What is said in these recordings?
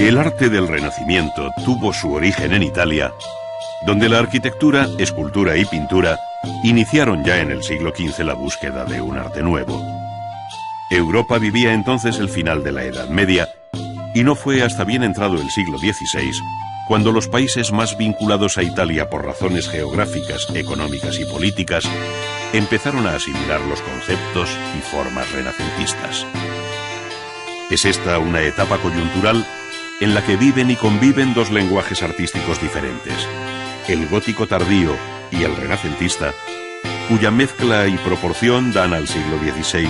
El arte del Renacimiento tuvo su origen en Italia, donde la arquitectura, escultura y pintura iniciaron ya en el siglo XV la búsqueda de un arte nuevo. Europa vivía entonces el final de la Edad Media, y no fue hasta bien entrado el siglo XVI cuando los países más vinculados a Italia por razones geográficas, económicas y políticas empezaron a asimilar los conceptos y formas renacentistas. Es esta una etapa coyuntural en la que viven y conviven dos lenguajes artísticos diferentes, el gótico tardío y el renacentista, cuya mezcla y proporción dan al siglo XVI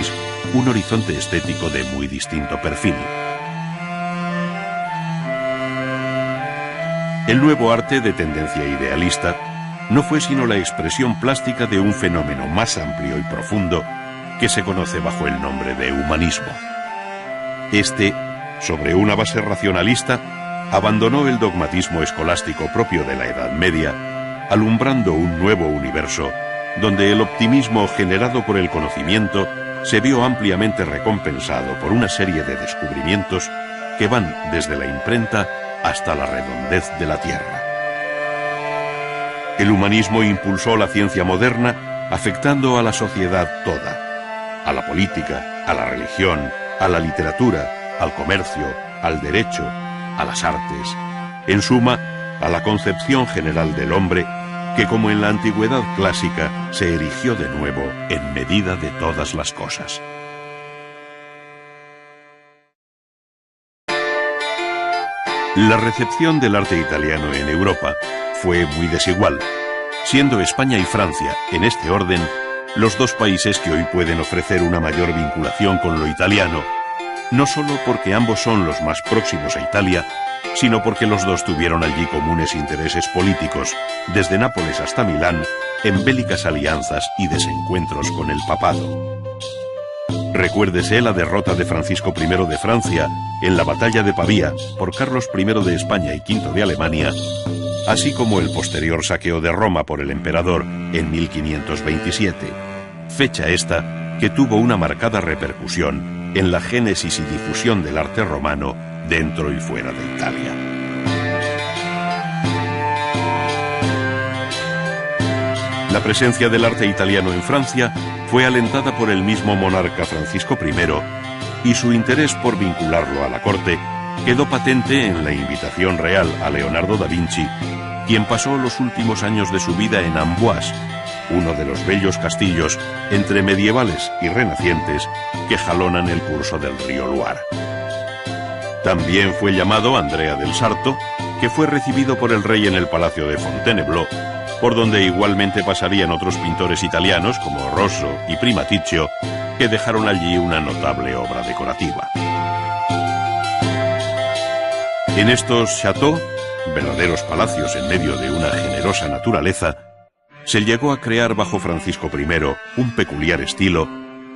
un horizonte estético de muy distinto perfil. El nuevo arte de tendencia idealista no fue sino la expresión plástica de un fenómeno más amplio y profundo que se conoce bajo el nombre de humanismo. Este, sobre una base racionalista, abandonó el dogmatismo escolástico propio de la Edad Media, alumbrando un nuevo universo donde el optimismo generado por el conocimiento se vio ampliamente recompensado por una serie de descubrimientos que van desde la imprenta hasta la redondez de la Tierra. El humanismo impulsó la ciencia moderna, afectando a la sociedad toda, a la política, a la religión, a la literatura, al comercio, al derecho, a las artes, en suma, a la concepción general del hombre, que como en la antigüedad clásica se erigió de nuevo en medida de todas las cosas. La recepción del arte italiano en Europa fue muy desigual, siendo España y Francia, en este orden, los dos países que hoy pueden ofrecer una mayor vinculación con lo italiano, no solo porque ambos son los más próximos a Italia, sino porque los dos tuvieron allí comunes intereses políticos, desde Nápoles hasta Milán, en bélicas alianzas y desencuentros con el papado. Recuérdese la derrota de Francisco I de Francia en la batalla de Pavía por Carlos I de España y V de Alemania, así como el posterior saqueo de Roma por el emperador en 1527, fecha esta que tuvo una marcada repercusión en la génesis y difusión del arte romano dentro y fuera de Italia. La presencia del arte italiano en Francia fue alentada por el mismo monarca Francisco I, y su interés por vincularlo a la corte quedó patente en la invitación real a Leonardo da Vinci, quien pasó los últimos años de su vida en Amboise, uno de los bellos castillos entre medievales y renacientes que jalonan el curso del río Loire. También fue llamado Andrea del Sarto, que fue recibido por el rey en el palacio de Fontainebleau, por donde igualmente pasarían otros pintores italianos como Rosso y Primaticcio, que dejaron allí una notable obra decorativa. En estos châteaux, verdaderos palacios en medio de una generosa naturaleza, se llegó a crear bajo Francisco I un peculiar estilo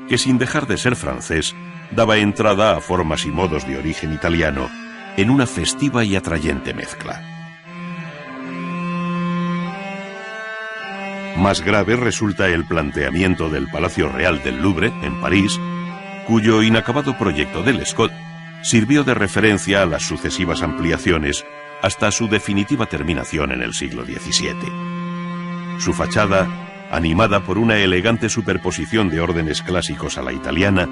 que, sin dejar de ser francés, daba entrada a formas y modos de origen italiano en una festiva y atrayente mezcla. Más grave resulta el planteamiento del Palacio Real del Louvre, en París, cuyo inacabado proyecto de Lescot sirvió de referencia a las sucesivas ampliaciones hasta su definitiva terminación en el siglo XVII. Su fachada, animada por una elegante superposición de órdenes clásicos a la italiana,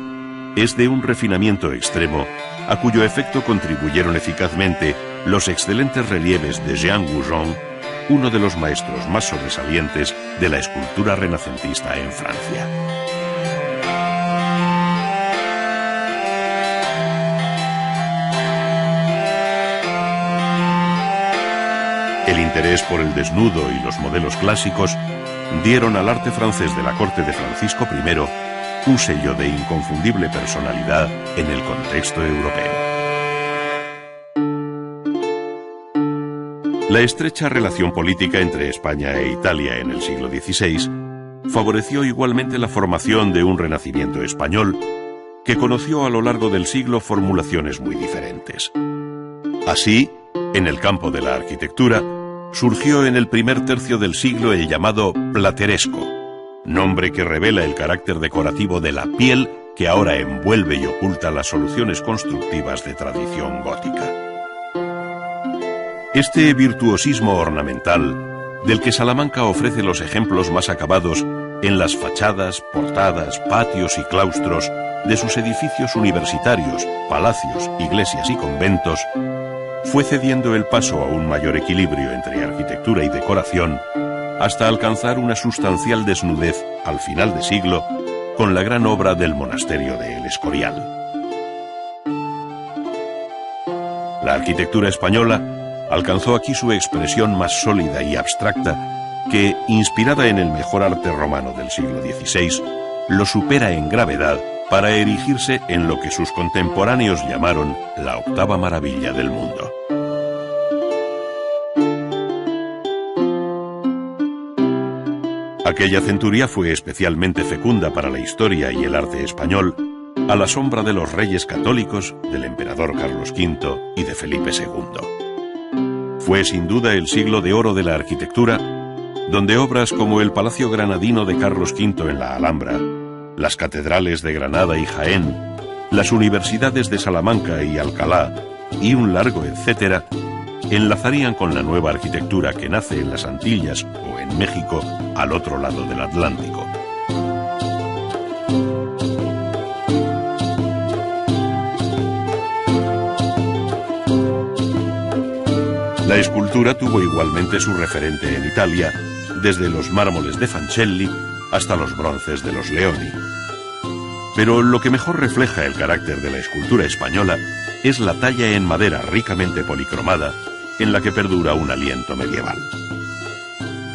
es de un refinamiento extremo, a cuyo efecto contribuyeron eficazmente los excelentes relieves de Jean Goujon, uno de los maestros más sobresalientes de la escultura renacentista en Francia. El interés por el desnudo y los modelos clásicos dieron al arte francés de la corte de Francisco I un sello de inconfundible personalidad en el contexto europeo. La estrecha relación política entre España e Italia en el siglo XVI favoreció igualmente la formación de un renacimiento español que conoció a lo largo del siglo formulaciones muy diferentes. Así, en el campo de la arquitectura, surgió en el primer tercio del siglo el llamado plateresco, nombre que revela el carácter decorativo de la piel que ahora envuelve y oculta las soluciones constructivas de tradición gótica. Este virtuosismo ornamental, del que Salamanca ofrece los ejemplos más acabados en las fachadas, portadas, patios y claustros de sus edificios universitarios, palacios, iglesias y conventos, fue cediendo el paso a un mayor equilibrio entre arquitectura y decoración hasta alcanzar una sustancial desnudez al final de siglo con la gran obra del monasterio de El Escorial. La arquitectura española alcanzó aquí su expresión más sólida y abstracta que, inspirada en el mejor arte romano del siglo XVI, lo supera en gravedad para erigirse en lo que sus contemporáneos llamaron la octava maravilla del mundo. Aquella centuria fue especialmente fecunda para la historia y el arte español, a la sombra de los reyes católicos, del emperador Carlos V y de Felipe II. Fue sin duda el siglo de oro de la arquitectura, donde obras como el Palacio Granadino de Carlos V en la Alhambra, las catedrales de Granada y Jaén, las universidades de Salamanca y Alcalá, y un largo etcétera, enlazarían con la nueva arquitectura que nace en las Antillas o en México al otro lado del Atlántico. La escultura tuvo igualmente su referente en Italia, desde los mármoles de Fancelli hasta los bronces de los Leoni. Pero lo que mejor refleja el carácter de la escultura española es la talla en madera ricamente policromada, en la que perdura un aliento medieval.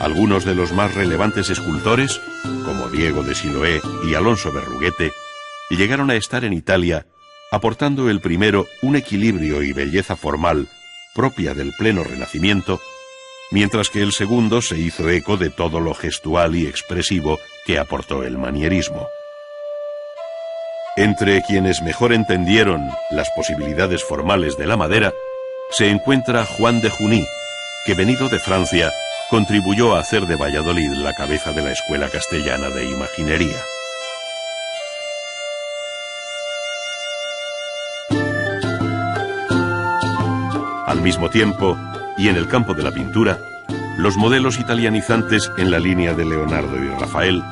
Algunos de los más relevantes escultores, como Diego de Siloé y Alonso Berruguete, llegaron a estar en Italia, aportando el primero un equilibrio y belleza formal propia del pleno Renacimiento, mientras que el segundo se hizo eco de todo lo gestual y expresivo que aportó el manierismo. Entre quienes mejor entendieron las posibilidades formales de la madera, se encuentra Juan de Juní, que venido de Francia, contribuyó a hacer de Valladolid la cabeza de la Escuela Castellana de Imaginería. Al mismo tiempo, y en el campo de la pintura, los modelos italianizantes en la línea de Leonardo y Rafael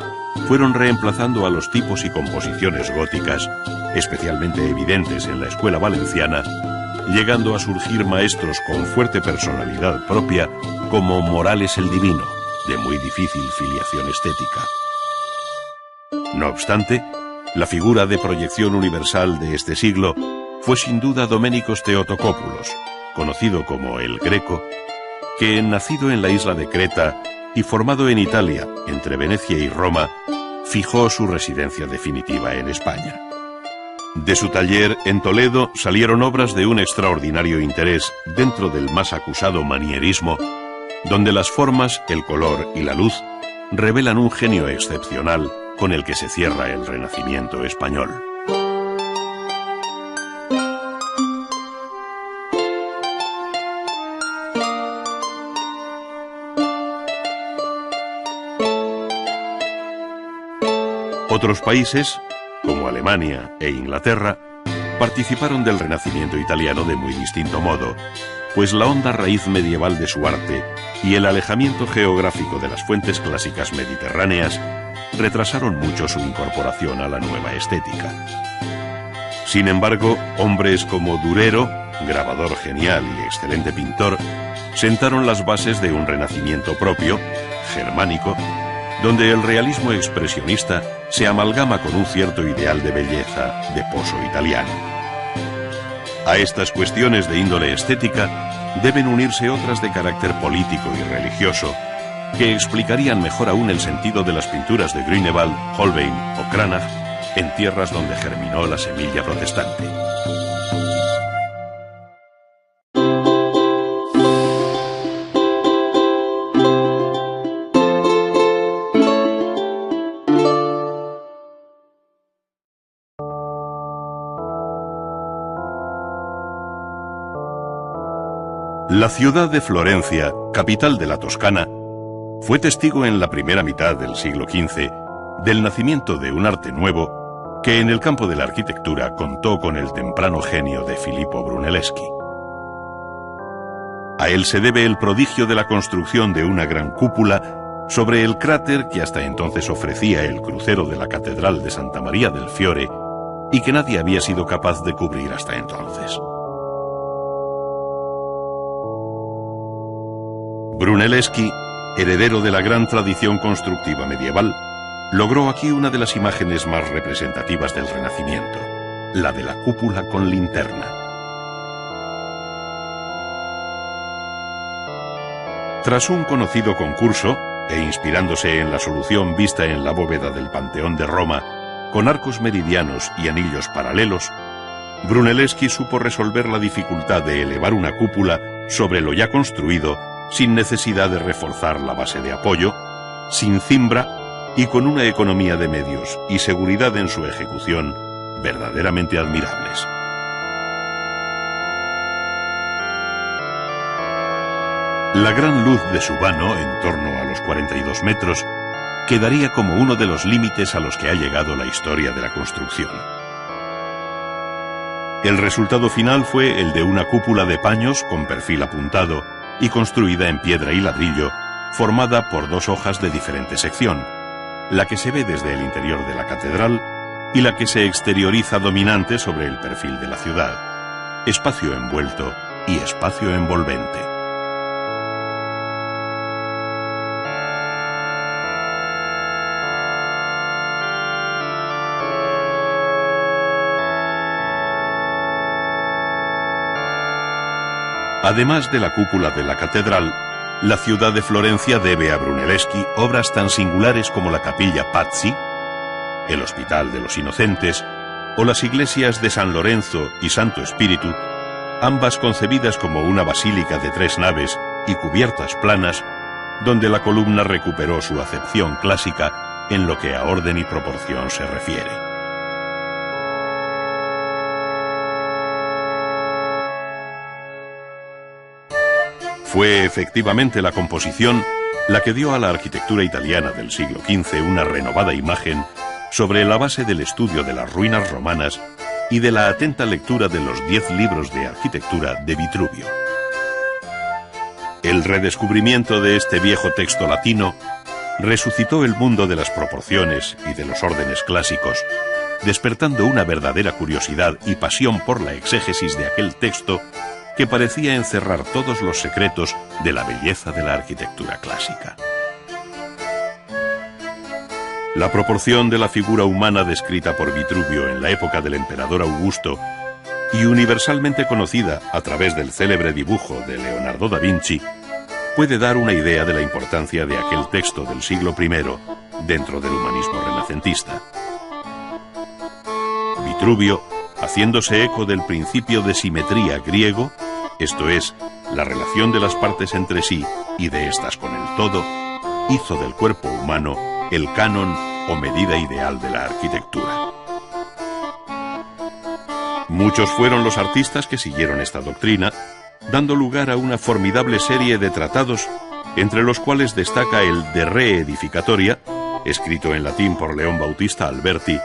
fueron reemplazando a los tipos y composiciones góticas, especialmente evidentes en la escuela valenciana, llegando a surgir maestros con fuerte personalidad propia como Morales el Divino, de muy difícil filiación estética. No obstante, la figura de proyección universal de este siglo fue sin duda Doménicos Theotokópulos, conocido como el Greco, que, nacido en la isla de Creta y formado en Italia, entre Venecia y Roma, fijó su residencia definitiva en España. De su taller en Toledo salieron obras de un extraordinario interés dentro del más acusado manierismo, donde las formas, el color y la luz revelan un genio excepcional con el que se cierra el Renacimiento español. Otros países, como Alemania e Inglaterra, participaron del Renacimiento italiano de muy distinto modo, pues la honda raíz medieval de su arte y el alejamiento geográfico de las fuentes clásicas mediterráneas retrasaron mucho su incorporación a la nueva estética. Sin embargo, hombres como Durero, grabador genial y excelente pintor, sentaron las bases de un renacimiento propio, germánico, donde el realismo expresionista se amalgama con un cierto ideal de belleza de pozo italiano. A estas cuestiones de índole estética deben unirse otras de carácter político y religioso, que explicarían mejor aún el sentido de las pinturas de Grünewald, Holbein o Cranach en tierras donde germinó la semilla protestante. La ciudad de Florencia, capital de la Toscana, fue testigo en la primera mitad del siglo XV del nacimiento de un arte nuevo que en el campo de la arquitectura contó con el temprano genio de Filippo Brunelleschi. A él se debe el prodigio de la construcción de una gran cúpula sobre el cráter que hasta entonces ofrecía el crucero de la Catedral de Santa María del Fiore y que nadie había sido capaz de cubrir hasta entonces. Brunelleschi, heredero de la gran tradición constructiva medieval, logró aquí una de las imágenes más representativas del Renacimiento, la de la cúpula con linterna. Tras un conocido concurso, e inspirándose en la solución vista en la bóveda del Panteón de Roma, con arcos meridianos y anillos paralelos, Brunelleschi supo resolver la dificultad de elevar una cúpula sobre lo ya construido sin necesidad de reforzar la base de apoyo, sin cimbra y con una economía de medios y seguridad en su ejecución verdaderamente admirables. La gran luz de su vano, en torno a los 42 metros, quedaría como uno de los límites a los que ha llegado la historia de la construcción. El resultado final fue el de una cúpula de paños con perfil apuntado y construida en piedra y ladrillo, formada por dos hojas de diferente sección, la que se ve desde el interior de la catedral y la que se exterioriza dominante sobre el perfil de la ciudad, espacio envuelto y espacio envolvente. Además de la cúpula de la catedral, la ciudad de Florencia debe a Brunelleschi obras tan singulares como la capilla Pazzi, el Hospital de los Inocentes o las iglesias de San Lorenzo y Santo Espíritu, ambas concebidas como una basílica de 3 naves y cubiertas planas, donde la columna recuperó su acepción clásica en lo que a orden y proporción se refiere. Fue efectivamente la composición la que dio a la arquitectura italiana del siglo XV una renovada imagen sobre la base del estudio de las ruinas romanas y de la atenta lectura de los 10 libros de arquitectura de Vitruvio. El redescubrimiento de este viejo texto latino resucitó el mundo de las proporciones y de los órdenes clásicos, despertando una verdadera curiosidad y pasión por la exégesis de aquel texto que parecía encerrar todos los secretos de la belleza de la arquitectura clásica. La proporción de la figura humana descrita por Vitruvio en la época del emperador Augusto y universalmente conocida a través del célebre dibujo de Leonardo da Vinci puede dar una idea de la importancia de aquel texto del siglo I dentro del humanismo renacentista. Vitruvio, haciéndose eco del principio de simetría griego, esto es, la relación de las partes entre sí y de estas con el todo, hizo del cuerpo humano el canon o medida ideal de la arquitectura. Muchos fueron los artistas que siguieron esta doctrina, dando lugar a una formidable serie de tratados, entre los cuales destaca el De Re Edificatoria, escrito en latín por León Bautista Alberti,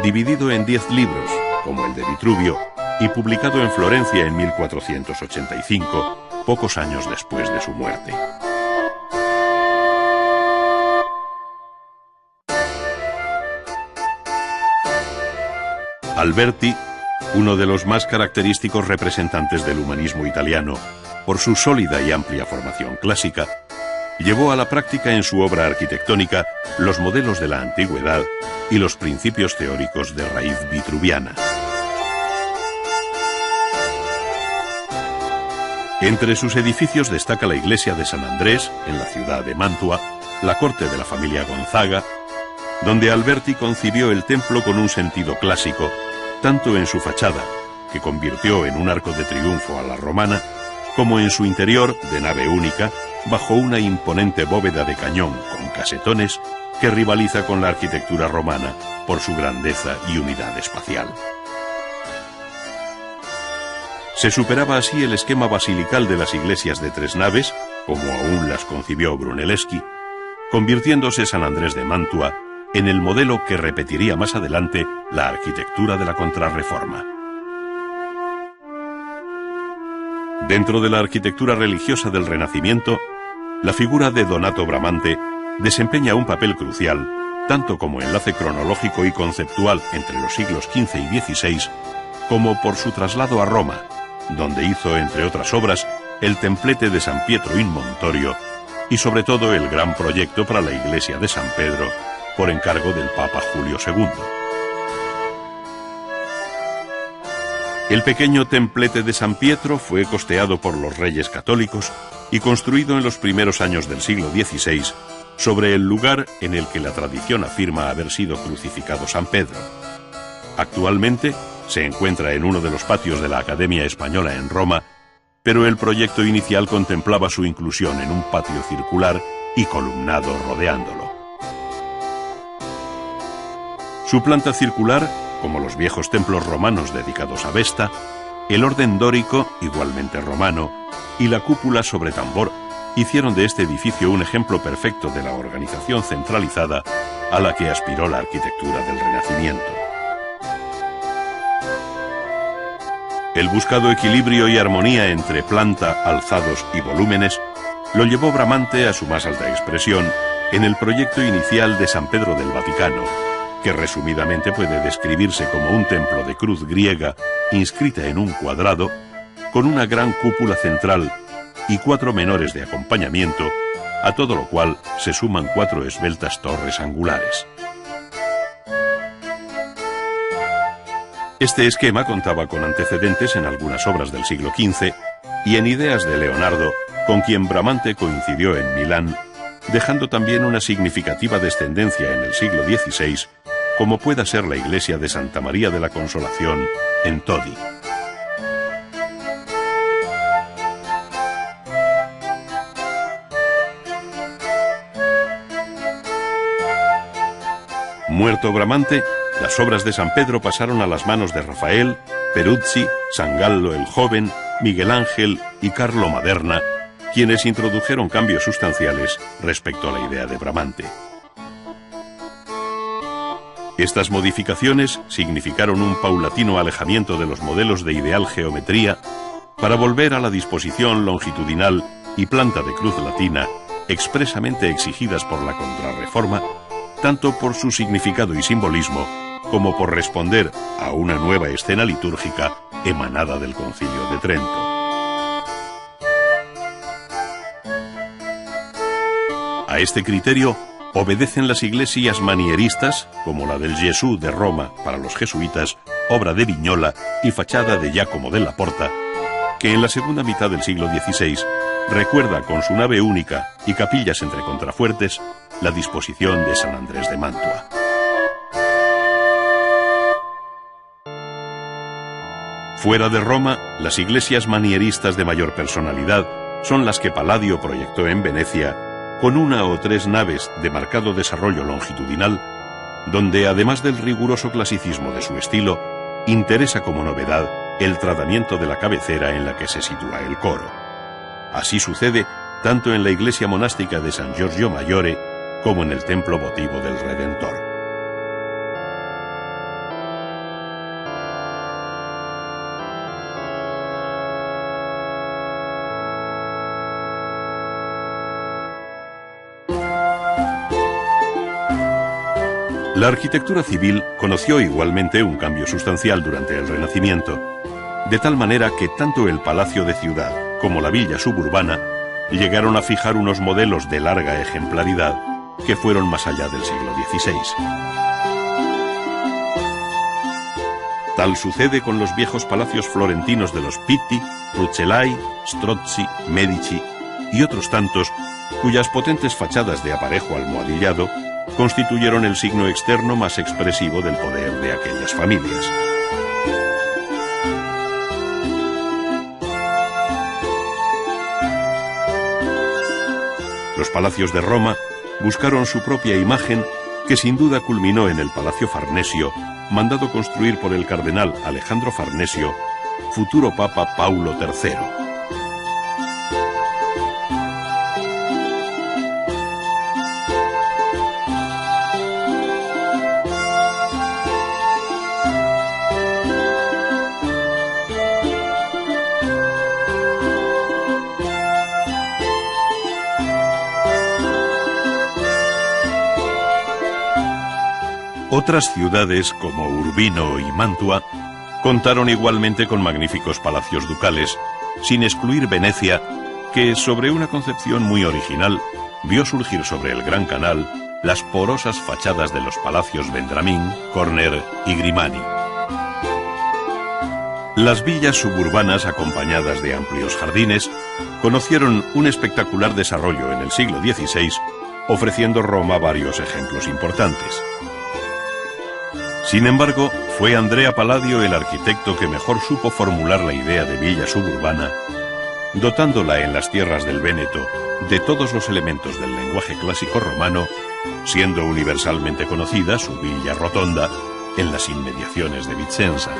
dividido en 10 libros, como el de Vitruvio, y publicado en Florencia en 1485, pocos años después de su muerte. Alberti, uno de los más característicos representantes del humanismo italiano, por su sólida y amplia formación clásica, llevó a la práctica en su obra arquitectónica los modelos de la antigüedad y los principios teóricos de raíz vitruviana. Entre sus edificios destaca la iglesia de San Andrés, en la ciudad de Mantua, la corte de la familia Gonzaga, donde Alberti concibió el templo con un sentido clásico, tanto en su fachada, que convirtió en un arco de triunfo a la romana, como en su interior, de nave única, bajo una imponente bóveda de cañón con casetones que rivaliza con la arquitectura romana por su grandeza y unidad espacial. Se superaba así el esquema basilical de las iglesias de 3 naves, como aún las concibió Brunelleschi, convirtiéndose San Andrés de Mantua en el modelo que repetiría más adelante la arquitectura de la Contrarreforma. Dentro de la arquitectura religiosa del Renacimiento, la figura de Donato Bramante desempeña un papel crucial, tanto como enlace cronológico y conceptual entre los siglos XV y XVI, como por su traslado a Roma, donde hizo, entre otras obras, el templete de San Pietro in Montorio y sobre todo el gran proyecto para la iglesia de San Pedro, por encargo del Papa Julio II. El pequeño templete de San Pietro fue costeado por los reyes católicos y construido en los primeros años del siglo XVI, sobre el lugar en el que la tradición afirma haber sido crucificado San Pedro. Actualmente se encuentra en uno de los patios de la Academia Española en Roma, pero el proyecto inicial contemplaba su inclusión en un patio circular y columnado rodeándolo. Su planta circular, como los viejos templos romanos dedicados a Vesta, el orden dórico, igualmente romano, y la cúpula sobre tambor, hicieron de este edificio un ejemplo perfecto de la organización centralizada a la que aspiró la arquitectura del Renacimiento. El buscado equilibrio y armonía entre planta, alzados y volúmenes lo llevó Bramante a su más alta expresión en el proyecto inicial de San Pedro del Vaticano, que resumidamente puede describirse como un templo de cruz griega inscrita en un cuadrado, con una gran cúpula central y 4 menores de acompañamiento, a todo lo cual se suman 4 esbeltas torres angulares. Este esquema contaba con antecedentes en algunas obras del siglo XV y en ideas de Leonardo, con quien Bramante coincidió en Milán, dejando también una significativa descendencia en el siglo XVI, como pueda ser la iglesia de Santa María de la Consolación en Todi. Muerto Bramante, las obras de San Pedro pasaron a las manos de Rafael, Peruzzi, San Gallo el Joven, Miguel Ángel y Carlo Maderna, quienes introdujeron cambios sustanciales respecto a la idea de Bramante. Estas modificaciones significaron un paulatino alejamiento de los modelos de ideal geometría para volver a la disposición longitudinal y planta de cruz latina expresamente exigidas por la Contrarreforma, tanto por su significado y simbolismo como por responder a una nueva escena litúrgica emanada del Concilio de Trento. A este criterio obedecen las iglesias manieristas, como la del Gesù de Roma para los jesuitas, obra de Vignola y fachada de Giacomo della Porta, que en la segunda mitad del siglo XVI recuerda con su nave única y capillas entre contrafuertes la disposición de San Andrés de Mantua. Fuera de Roma, las iglesias manieristas de mayor personalidad son las que Palladio proyectó en Venecia, con 1 o 3 naves de marcado desarrollo longitudinal, donde además del riguroso clasicismo de su estilo, interesa como novedad el tratamiento de la cabecera en la que se sitúa el coro. Así sucede tanto en la iglesia monástica de San Giorgio Maggiore como en el templo votivo del Redentor. La arquitectura civil conoció igualmente un cambio sustancial durante el Renacimiento, de tal manera que tanto el palacio de ciudad como la villa suburbana llegaron a fijar unos modelos de larga ejemplaridad que fueron más allá del siglo XVI. Tal sucede con los viejos palacios florentinos de los Pitti, Rucellai, Strozzi, Medici y otros tantos cuyas potentes fachadas de aparejo almohadillado constituyeron el signo externo más expresivo del poder de aquellas familias. Los palacios de Roma buscaron su propia imagen, que sin duda culminó en el Palacio Farnesio, mandado construir por el cardenal Alejandro Farnesio, futuro Papa Paulo III. Otras ciudades, como Urbino y Mantua, contaron igualmente con magníficos palacios ducales, sin excluir Venecia, que, sobre una concepción muy original, vio surgir sobre el Gran Canal las porosas fachadas de los palacios Vendramín, Corner y Grimani. Las villas suburbanas, acompañadas de amplios jardines, conocieron un espectacular desarrollo en el siglo XVI, ofreciendo Roma varios ejemplos importantes. Sin embargo, fue Andrea Palladio el arquitecto que mejor supo formular la idea de villa suburbana, dotándola en las tierras del Véneto de todos los elementos del lenguaje clásico romano, siendo universalmente conocida su villa rotonda en las inmediaciones de Vicenza.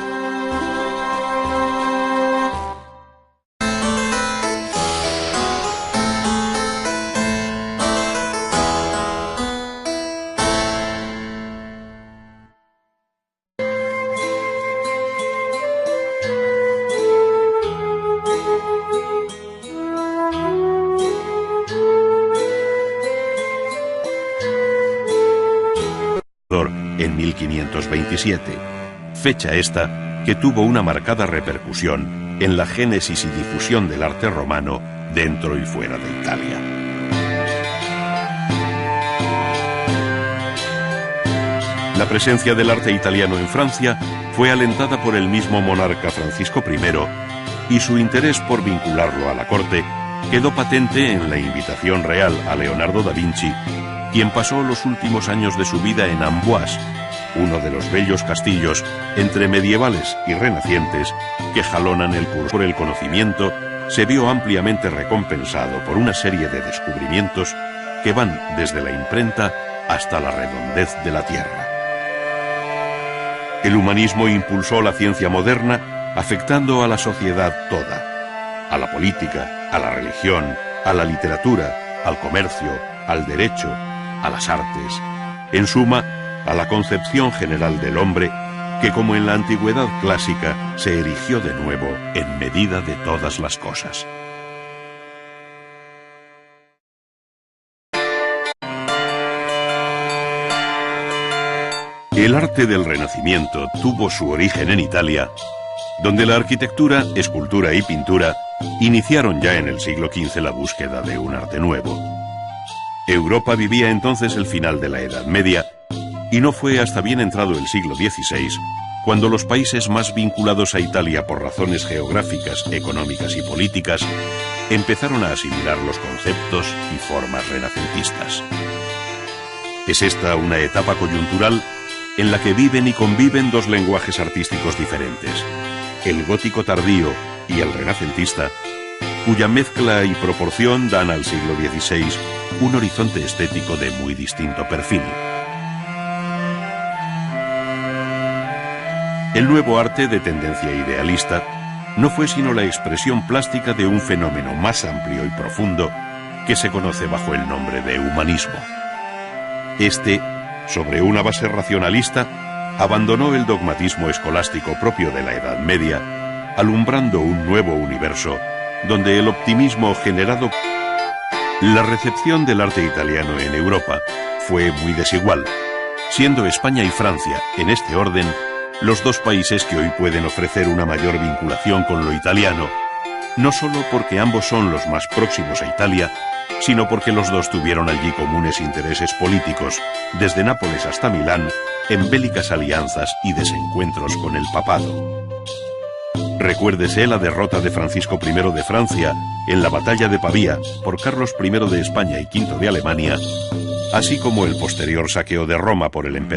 En 1527, fecha esta que tuvo una marcada repercusión en la génesis y difusión del arte romano dentro y fuera de Italia. La presencia del arte italiano en Francia fue alentada por el mismo monarca Francisco I, y su interés por vincularlo a la corte quedó patente en la invitación real a Leonardo da Vinci, quien pasó los últimos años de su vida en Amboise, uno de los bellos castillos entre medievales y renacientes que jalonan el curso. Por el conocimiento, se vio ampliamente recompensado por una serie de descubrimientos que van desde la imprenta hasta la redondez de la tierra. El humanismo impulsó la ciencia moderna, afectando a la sociedad toda, a la política, a la religión, a la literatura, al comercio, al derecho, a las artes, en suma, a la concepción general del hombre, que como en la antigüedad clásica se erigió de nuevo en medida de todas las cosas. El arte del Renacimiento tuvo su origen en Italia, donde la arquitectura, escultura y pintura iniciaron ya en el siglo XV la búsqueda de un arte nuevo. Europa vivía entonces el final de la Edad Media, y no fue hasta bien entrado el siglo XVI cuando los países más vinculados a Italia por razones geográficas, económicas y políticas empezaron a asimilar los conceptos y formas renacentistas. Es esta una etapa coyuntural en la que viven y conviven dos lenguajes artísticos diferentes, el gótico tardío y el renacentista, cuya mezcla y proporción dan al siglo XVI un horizonte estético de muy distinto perfil. El nuevo arte de tendencia idealista no fue sino la expresión plástica de un fenómeno más amplio y profundo que se conoce bajo el nombre de humanismo. Este, sobre una base racionalista, abandonó el dogmatismo escolástico propio de la Edad Media, alumbrando un nuevo universo donde el optimismo generado. La recepción del arte italiano en Europa fue muy desigual, siendo España y Francia, en este orden, los dos países que hoy pueden ofrecer una mayor vinculación con lo italiano, no solo porque ambos son los más próximos a Italia, sino porque los dos tuvieron allí comunes intereses políticos, desde Nápoles hasta Milán, en bélicas alianzas y desencuentros con el papado. Recuérdese la derrota de Francisco I de Francia en la batalla de Pavía por Carlos I de España y V de Alemania, así como el posterior saqueo de Roma por el emperador